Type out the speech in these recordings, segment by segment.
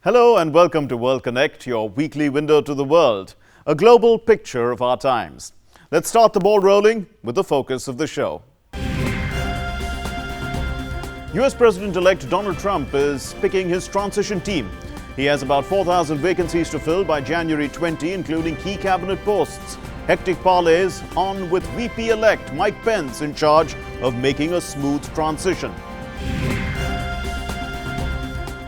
Hello and welcome to World Connect, your weekly window to the world, a global picture of our times. Let's start the ball rolling with the focus of the show. US President-elect Donald Trump is picking his transition team. He has about 4,000 vacancies to fill by January 20, including key cabinet posts. Hectic parleys on with VP-elect Mike Pence in charge of making a smooth transition.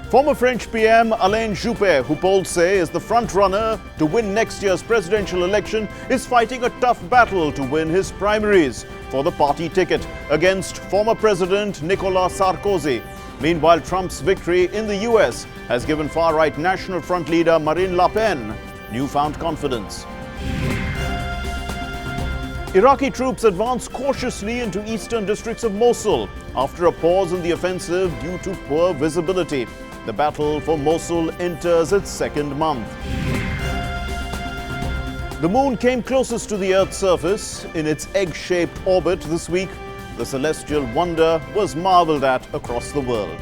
Former French PM Alain Juppé, who polls say is the front-runner to win next year's presidential election, is fighting a tough battle to win his primaries for the party ticket against former President Nicolas Sarkozy. Meanwhile, Trump's victory in the US has given far-right National Front leader Marine Le Pen newfound confidence. Iraqi troops advance cautiously into eastern districts of Mosul after a pause in the offensive due to poor visibility. The battle for Mosul enters its second month. The moon came closest to the Earth's surface in its egg-shaped orbit this week. The celestial wonder was marveled at across the world.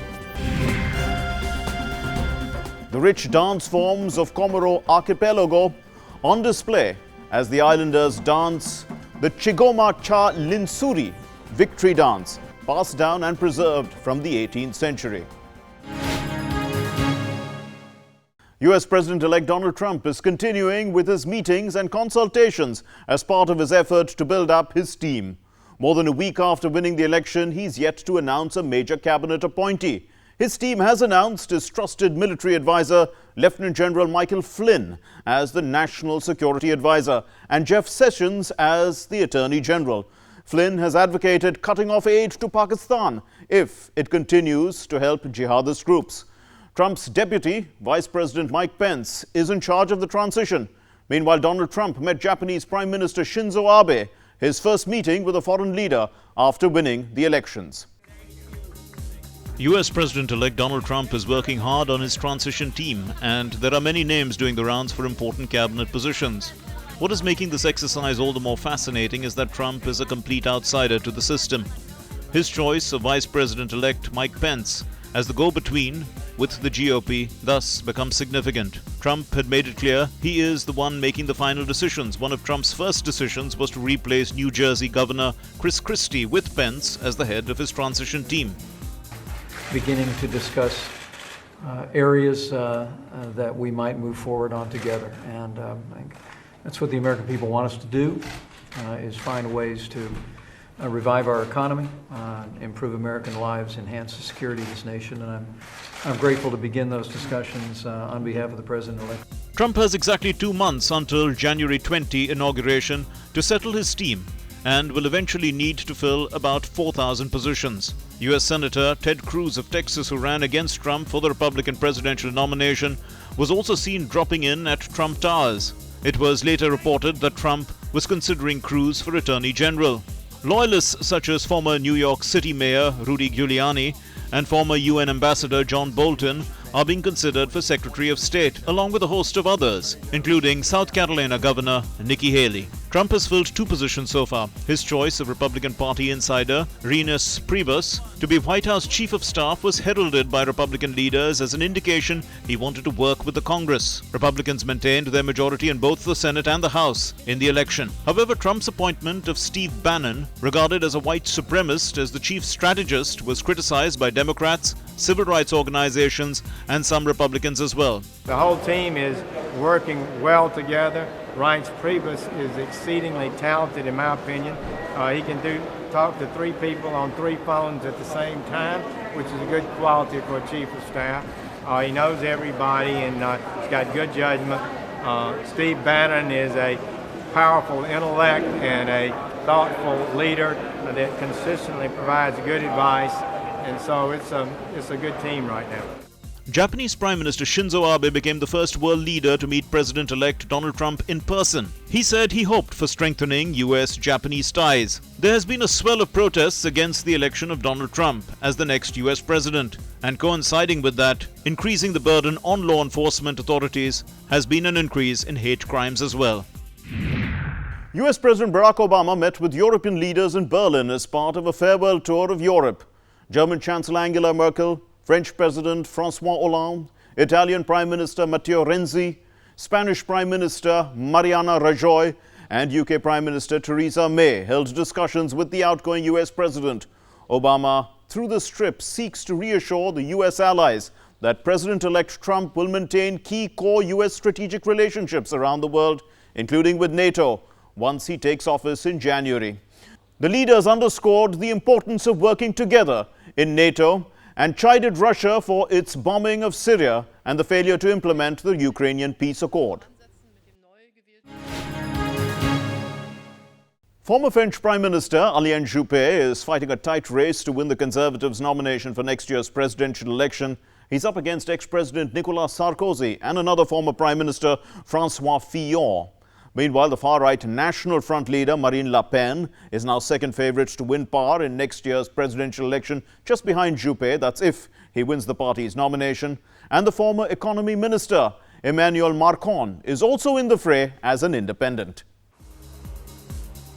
The rich dance forms of Comoro archipelago on display as the islanders dance the Chigoma Cha Linsuri victory dance, passed down and preserved from the 18th century. US President-elect Donald Trump is continuing with his meetings and consultations as part of his effort to build up his team. More than a week after winning the election, he's yet to announce a major cabinet appointee. His team has announced his trusted military advisor, Lieutenant General Michael Flynn, as the National Security Advisor and Jeff Sessions as the Attorney General. Flynn has advocated cutting off aid to Pakistan if it continues to help jihadist groups. Trump's deputy, Vice President Mike Pence, is in charge of the transition. Meanwhile, Donald Trump met Japanese Prime Minister Shinzo Abe, his first meeting with a foreign leader after winning the elections. US President-elect Donald Trump is working hard on his transition team, and there are many names doing the rounds for important cabinet positions. What is making this exercise all the more fascinating is that Trump is a complete outsider to the system. His choice of Vice President-elect Mike Pence as the go-between with the GOP thus becomes significant. Trump had made it clear he is the one making the final decisions. One of Trump's first decisions was to replace New Jersey Governor Chris Christie with Pence as the head of his transition team. Beginning to discuss areas that we might move forward on together. And I think that's what the American people want us to do, is find ways to revive our economy, improve American lives, enhance the security of this nation, and I'm grateful to begin those discussions on behalf of the President-elect. Trump has exactly 2 months until January 20 inauguration to settle his team and will eventually need to fill about 4,000 positions. U.S. Senator Ted Cruz of Texas, who ran against Trump for the Republican presidential nomination, was also seen dropping in at Trump Towers. It was later reported that Trump was considering Cruz for Attorney General. Loyalists such as former New York City Mayor Rudy Giuliani and former UN Ambassador John Bolton are being considered for Secretary of State, along with a host of others, including South Carolina Governor Nikki Haley. Trump has filled 2 positions so far. His choice of Republican Party insider Reince Priebus to be White House Chief of Staff was heralded by Republican leaders as an indication he wanted to work with the Congress. Republicans maintained their majority in both the Senate and the House in the election. However, Trump's appointment of Steve Bannon, regarded as a white supremacist as the chief strategist, was criticized by Democrats, civil rights organizations, and some Republicans as well. The whole team is working well together. Reince Priebus is exceedingly talented, in my opinion. He can talk to 3 people on 3 phones at the same time, which is a good quality for a chief of staff. He knows everybody and he's got good judgment. Steve Bannon is a powerful intellect and a thoughtful leader that consistently provides good advice. And so it's a good team right now. Japanese Prime Minister Shinzo Abe became the first world leader to meet President-elect Donald Trump in person. He said he hoped for strengthening US-Japanese ties. There has been a swell of protests against the election of Donald Trump as the next US president, and coinciding with that, increasing the burden on law enforcement authorities has been an increase in hate crimes as well. US President Barack Obama met with European leaders in Berlin as part of a farewell tour of Europe. German Chancellor Angela Merkel, French President François Hollande, Italian Prime Minister Matteo Renzi, Spanish Prime Minister Mariano Rajoy, and UK Prime Minister Theresa May held discussions with the outgoing US President. Obama, through this trip, seeks to reassure the US allies that President-elect Trump will maintain key core US strategic relationships around the world, including with NATO, once he takes office in January. The leaders underscored the importance of working together in NATO and chided Russia for its bombing of Syria and the failure to implement the Ukrainian peace accord. Former French Prime Minister Alain Juppé is fighting a tight race to win the Conservatives' nomination for next year's presidential election. He's up against ex-President Nicolas Sarkozy and another former Prime Minister, François Fillon. Meanwhile, the far-right National Front leader, Marine Le Pen, is now second favourite to win power in next year's presidential election, just behind Juppé, that's if he wins the party's nomination. And the former Economy Minister, Emmanuel Macron, is also in the fray as an independent.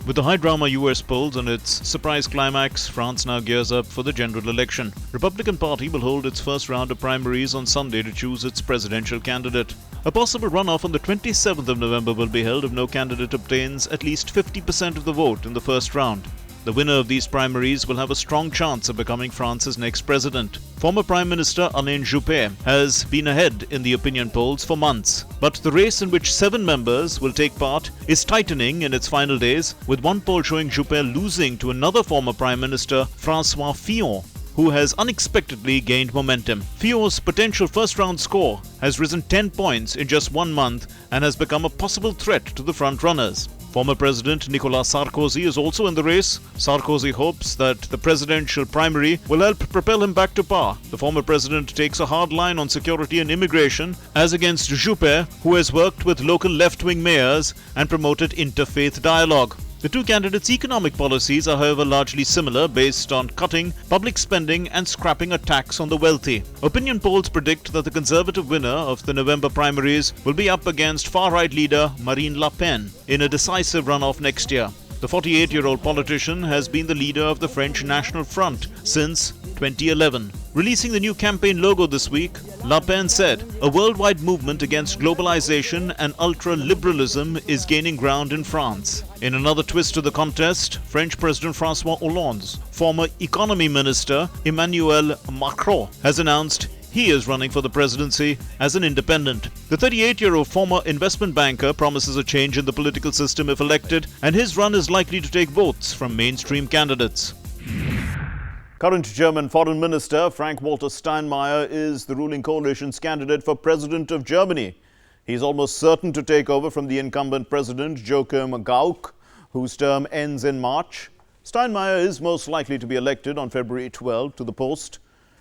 With the high-drama US polls and its surprise climax, France now gears up for the general election. Republican Party will hold its first round of primaries on Sunday to choose its presidential candidate. A possible runoff on the 27th of November will be held if no candidate obtains at least 50% of the vote in the first round. The winner of these primaries will have a strong chance of becoming France's next president. Former Prime Minister Alain Juppé has been ahead in the opinion polls for months. But the race in which 7 members will take part is tightening in its final days, with one poll showing Juppé losing to another former Prime Minister, François Fillon, who has unexpectedly gained momentum. Fillon's potential first-round score has risen 10 points in just 1 month and has become a possible threat to the front-runners. Former President Nicolas Sarkozy is also in the race. Sarkozy hopes that the presidential primary will help propel him back to power. The former president takes a hard line on security and immigration, as against Juppé, who has worked with local left-wing mayors and promoted interfaith dialogue. The two candidates' economic policies are, however, largely similar, based on cutting public spending and scrapping a tax on the wealthy. Opinion polls predict that the Conservative winner of the November primaries will be up against far-right leader Marine Le Pen in a decisive runoff next year. The 48-year-old politician has been the leader of the French National Front since 2011. Releasing the new campaign logo this week, Le Pen said, "A worldwide movement against globalization and ultra-liberalism is gaining ground in France." In another twist to the contest, French President François Hollande's former economy minister, Emmanuel Macron, has announced he is running for the presidency as an independent. The 38-year-old former investment banker promises a change in the political system if elected, and his run is likely to take votes from mainstream candidates. Current German Foreign Minister Frank-Walter Steinmeier is the ruling coalition's candidate for President of Germany. He's almost certain to take over from the incumbent President Joachim Gauck, whose term ends in March. Steinmeier is most likely to be elected on February 12 to the post.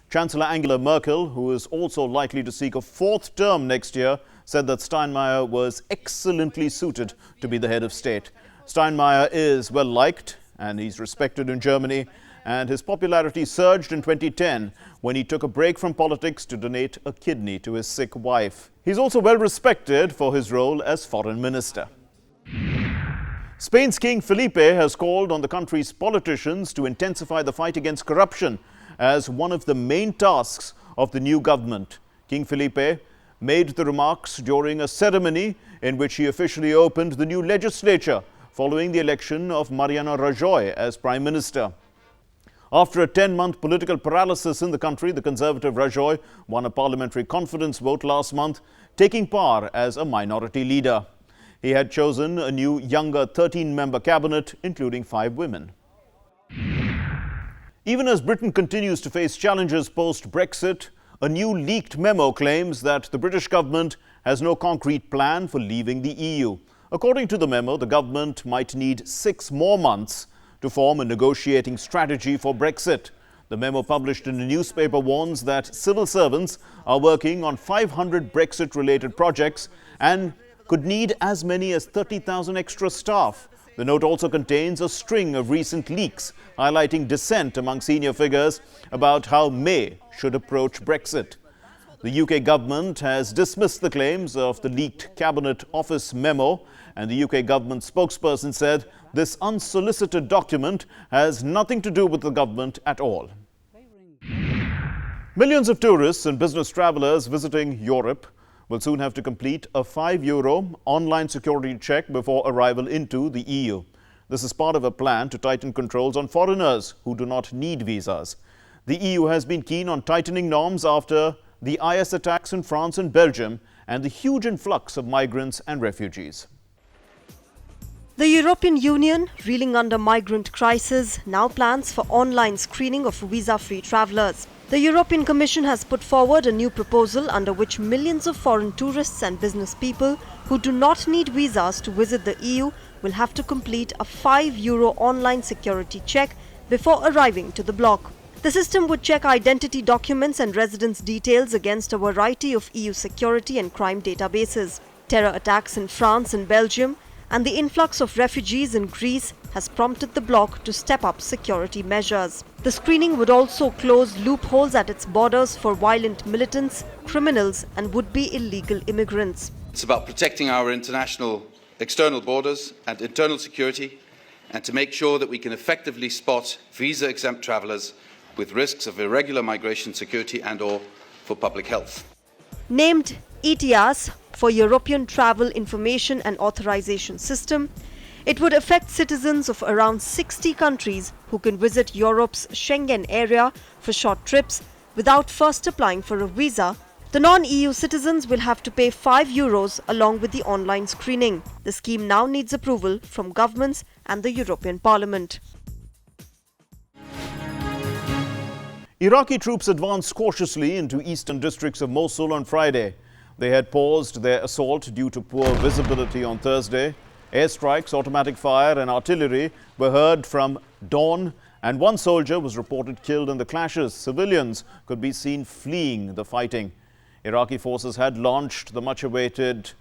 Chancellor Angela Merkel, who is also likely to seek a 4th term next year, said that Steinmeier was excellently suited to be the head of state. Steinmeier is well liked and he's respected in Germany, and his popularity surged in 2010 when he took a break from politics to donate a kidney to his sick wife. He's also well respected for his role as foreign minister. Spain's King Felipe has called on the country's politicians to intensify the fight against corruption as one of the main tasks of the new government. King Felipe made the remarks during a ceremony in which he officially opened the new legislature following the election of Mariano Rajoy as Prime Minister. After a 10-month political paralysis in the country, the Conservative Rajoy won a parliamentary confidence vote last month, taking power as a minority leader. He had chosen a new, younger 13-member cabinet, including 5 women. Even as Britain continues to face challenges post-Brexit, a new leaked memo claims that the British government has no concrete plan for leaving the EU. According to the memo, the government might need 6 more months to form a negotiating strategy for Brexit. The memo published in the newspaper warns that civil servants are working on 500 Brexit-related projects and could need as many as 30,000 extra staff. The note also contains a string of recent leaks highlighting dissent among senior figures about how May should approach Brexit. The UK government has dismissed the claims of the leaked Cabinet Office memo, and the UK government spokesperson said this unsolicited document has nothing to do with the government at all. Millions of tourists and business travelers visiting Europe will soon have to complete a €5 online security check before arrival into the EU. This is part of a plan to tighten controls on foreigners who do not need visas. The EU has been keen on tightening norms after the IS attacks in France and Belgium and the huge influx of migrants and refugees. The European Union, reeling under migrant crisis, now plans for online screening of visa-free travellers. The European Commission has put forward a new proposal under which millions of foreign tourists and business people who do not need visas to visit the EU will have to complete a €5 online security check before arriving to the bloc. The system would check identity documents and residence details against a variety of EU security and crime databases. Terror attacks in France and Belgium and the influx of refugees in Greece has prompted the bloc to step up security measures. The screening would also close loopholes at its borders for violent militants, criminals and would-be illegal immigrants. It's about protecting our international external borders and internal security, and to make sure that we can effectively spot visa-exempt travellers with risks of irregular migration, security and/or for public health. Named ETIAS for European Travel Information and Authorization System, it would affect citizens of around 60 countries who can visit Europe's Schengen area for short trips without first applying for a visa. The non-EU citizens will have to pay €5 along with the online screening. The scheme now needs approval from governments and the European Parliament. Iraqi troops advanced cautiously into eastern districts of Mosul on Friday. They had paused their assault due to poor visibility on Thursday. Airstrikes, automatic fire and artillery were heard from dawn, and one soldier was reported killed in the clashes. Civilians could be seen fleeing the fighting. Iraqi forces had launched the much-awaited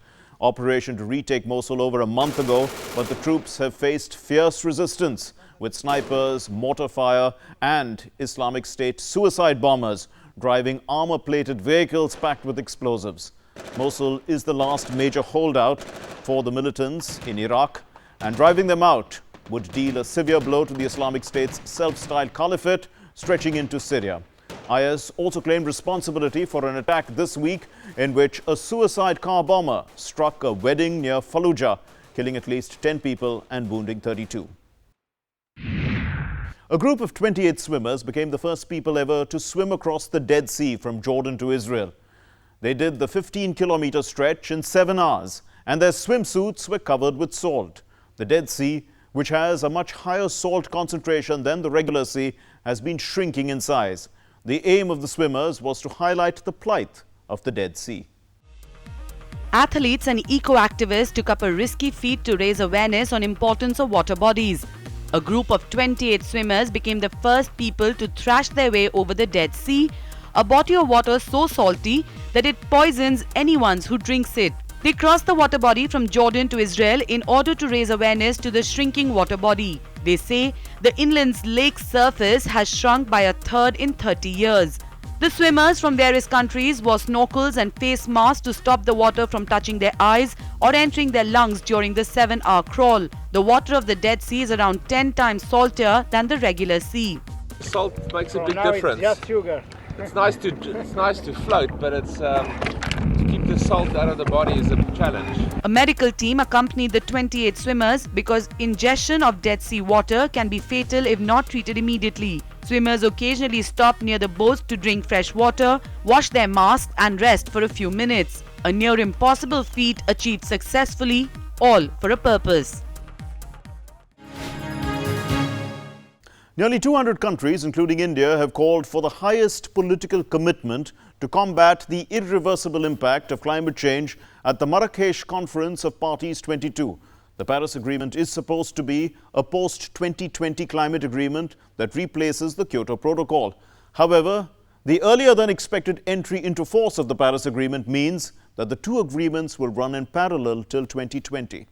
operation to retake Mosul over a month ago, but the troops have faced fierce resistance with snipers, mortar fire and Islamic State suicide bombers driving armor-plated vehicles packed with explosives. Mosul is the last major holdout for the militants in Iraq, and driving them out would deal a severe blow to the Islamic State's self-styled caliphate stretching into Syria. IS also claimed responsibility for an attack this week in which a suicide car bomber struck a wedding near Fallujah, killing at least 10 people and wounding 32. A group of 28 swimmers became the first people ever to swim across the Dead Sea from Jordan to Israel. They did the 15-kilometer stretch in 7 hours, and their swimsuits were covered with salt. The Dead Sea, which has a much higher salt concentration than the regular sea, has been shrinking in size. The aim of the swimmers was to highlight the plight of the Dead Sea. Athletes and eco-activists took up a risky feat to raise awareness on importance of water bodies. A group of 28 swimmers became the first people to thrash their way over the Dead Sea, a body of water so salty that it poisons anyone who drinks it. They crossed the water body from Jordan to Israel in order to raise awareness to the shrinking water body. They say the inland lake surface has shrunk by a third in 30 years. The swimmers from various countries wore snorkels and face masks to stop the water from touching their eyes or entering their lungs during the 7-hour crawl. The water of the Dead Sea is around 10 times saltier than the regular sea. Salt makes a big difference. It's just sugar. It's nice to float, but it's to keep the salt out of the body is a challenge. A medical team accompanied the 28 swimmers because ingestion of Dead Sea water can be fatal if not treated immediately. Swimmers occasionally stop near the boats to drink fresh water, wash their masks and rest for a few minutes. A near impossible feat achieved successfully, all for a purpose. Nearly 200 countries, including India, have called for the highest political commitment to combat the irreversible impact of climate change at the Marrakesh Conference of Parties 22. The Paris Agreement is supposed to be a post-2020 climate agreement that replaces the Kyoto Protocol. However, the earlier than expected entry into force of the Paris Agreement means that the two agreements will run in parallel till 2020.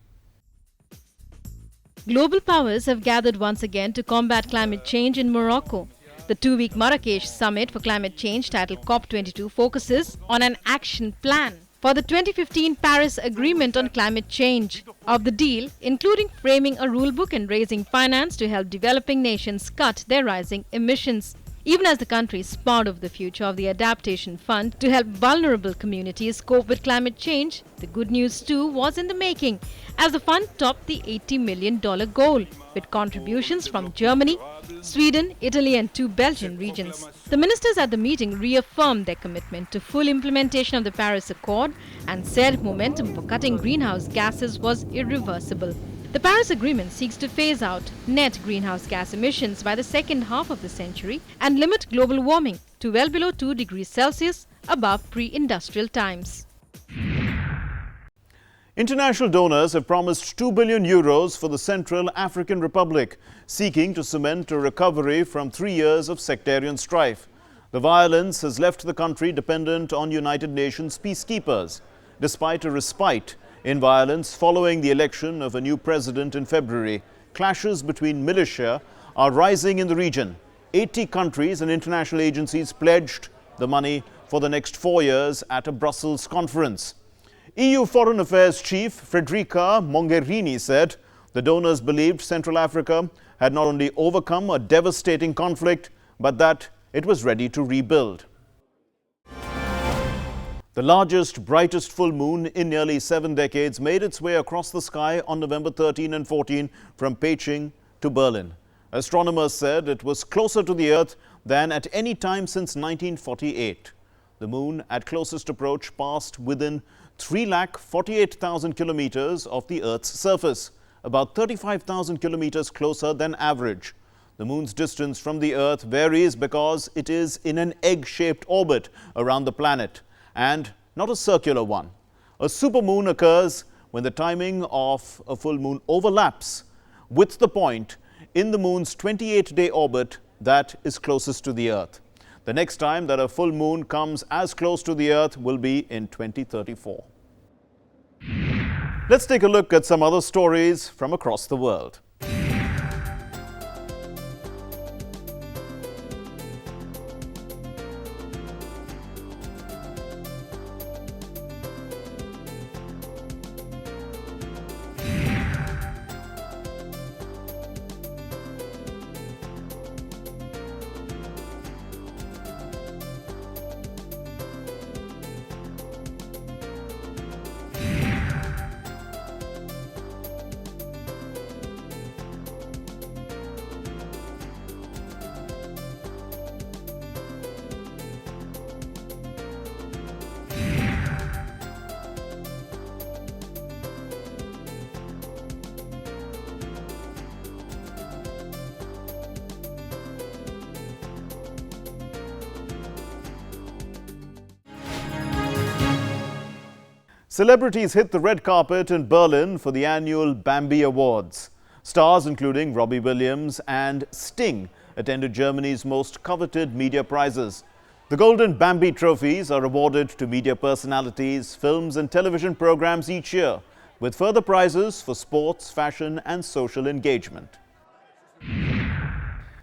Global powers have gathered once again to combat climate change in Morocco. The 2-week Marrakesh Summit for Climate Change, titled COP22, focuses on an action plan for the 2015 Paris Agreement on Climate Change. Of the deal, including framing a rulebook and raising finance to help developing nations cut their rising emissions. even as the country is part of the future of the Adaptation Fund to help vulnerable communities cope with climate change. The good news too was in the making, as the fund topped the $80 million goal, with contributions from Germany, Sweden, Italy and 2 Belgian regions. The ministers at the meeting reaffirmed their commitment to full implementation of the Paris Accord and said momentum for cutting greenhouse gases was irreversible. The Paris Agreement seeks to phase out net greenhouse gas emissions by the second half of the century and limit global warming to well below 2 degrees Celsius above pre-industrial times. International donors have promised €2 billion for the Central African Republic, seeking to cement a recovery from 3 years of sectarian strife. The violence has left the country dependent on United Nations peacekeepers, despite a respite in violence following the election of a new president in February. Clashes between militia are rising in the region. 80 countries and international agencies pledged the money for the next 4 years at a Brussels conference. EU Foreign Affairs Chief Federica Mogherini said the donors believed Central Africa had not only overcome a devastating conflict, but that it was ready to rebuild. The largest, brightest full moon in nearly 7 decades made its way across the sky on November 13 and 14 from Beijing to Berlin. Astronomers said it was closer to the Earth than at any time since 1948. The moon at closest approach passed within 3,48,000 kilometers of the Earth's surface, about 35,000 kilometers closer than average. The moon's distance from the Earth varies because it is in an egg-shaped orbit around the planet, and not a circular one. A supermoon occurs when the timing of a full moon overlaps with the point in the moon's 28-day orbit that is closest to the Earth. The next time that a full moon comes as close to the Earth will be in 2034. Let's take a look at some other stories from across the world. Celebrities hit the red carpet in Berlin for the annual Bambi Awards. Stars including Robbie Williams and Sting attended Germany's most coveted media prizes. The Golden Bambi trophies are awarded to media personalities, films and television programs each year, with further prizes for sports, fashion and social engagement.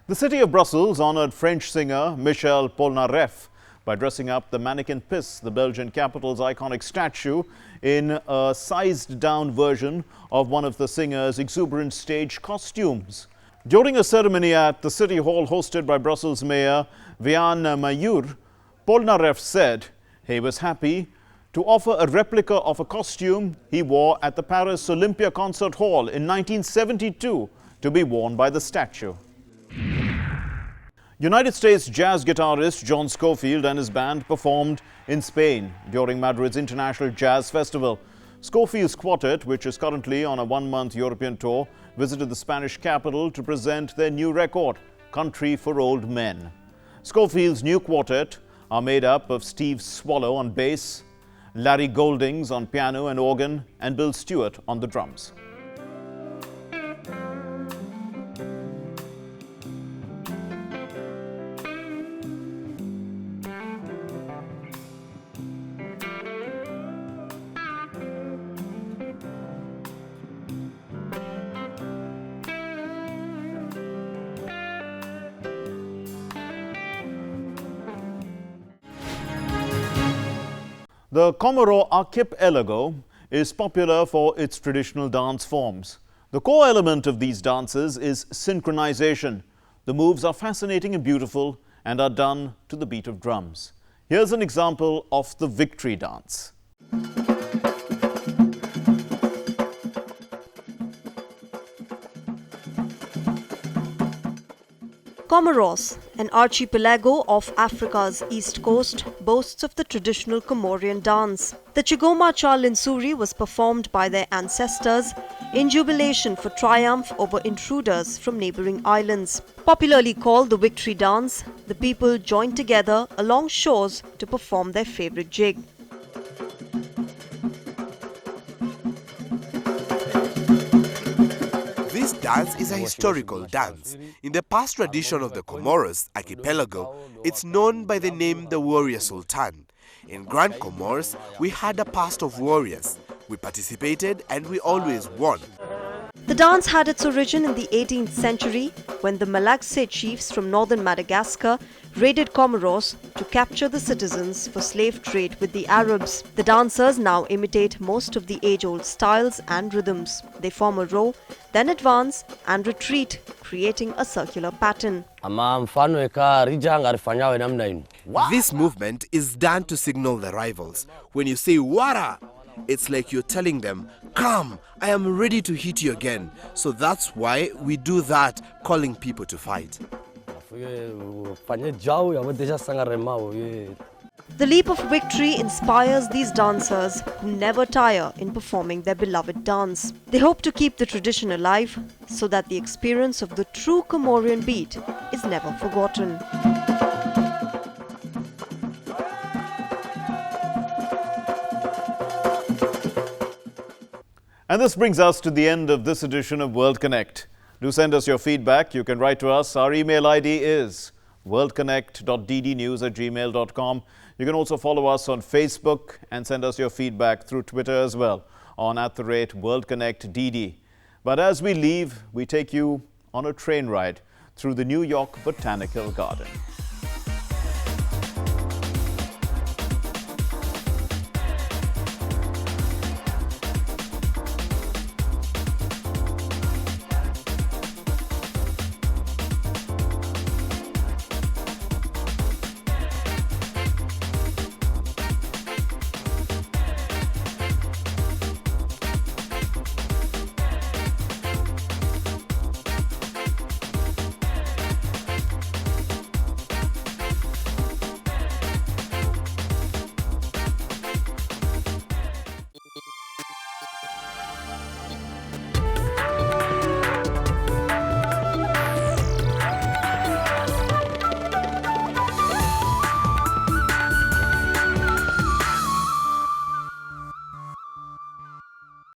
The city of Brussels honored French singer Michel Polnareff by dressing up the mannequin Piss, the Belgian capital's iconic statue, in a sized-down version of one of the singer's exuberant stage costumes. During a ceremony at the City Hall hosted by Brussels Mayor Vian Mayur, Polnareff said he was happy to offer a replica of a costume he wore at the Paris Olympia Concert Hall in 1972 to be worn by the statue. United States jazz guitarist John Scofield and his band performed in Spain during Madrid's International Jazz Festival. Scofield's quartet, which is currently on a 1-month European tour, visited the Spanish capital to present their new record, Country for Old Men. Scofield's new quartet are made up of Steve Swallow on bass, Larry Goldings on piano and organ, and Bill Stewart on the drums. The Comoro archipelago is popular for its traditional dance forms. The core element of these dances is synchronization. The moves are fascinating and beautiful and are done to the beat of drums. Here's an example of the victory dance. Comoros, an archipelago off Africa's east coast, boasts of the traditional Comorian dance. The Chigoma Chalinsuri was performed by their ancestors in jubilation for triumph over intruders from neighboring islands. Popularly called the victory dance, the people joined together along shores to perform their favorite jig. This dance is a historical dance. In the past tradition of the Comoros archipelago, it's known by the name the Warrior Sultan. In Grand Comoros, we had a past of warriors. We participated and we always won. The dance had its origin in the 18th century when the Malagasy chiefs from northern Madagascar raided Comoros to capture the citizens for slave trade with the Arabs. The dancers now imitate most of the age-old styles and rhythms. They form a row, then advance and retreat, creating a circular pattern. This movement is done to signal the rivals. When you say "Wara," it's like you're telling them, "Come, I am ready to hit you again." So that's why we do that, calling people to fight. The leap of victory inspires these dancers who never tire in performing their beloved dance. They hope to keep the tradition alive so that the experience of the true Comorian beat is never forgotten. And this brings us to the end of this edition of World Connect. Do send us your feedback. You can write to us. Our email ID is worldconnect.ddnews@gmail.com. You can also follow us on Facebook and send us your feedback through Twitter as well on @WorldConnectDD. But as we leave, we take you on a train ride through the New York Botanical Garden.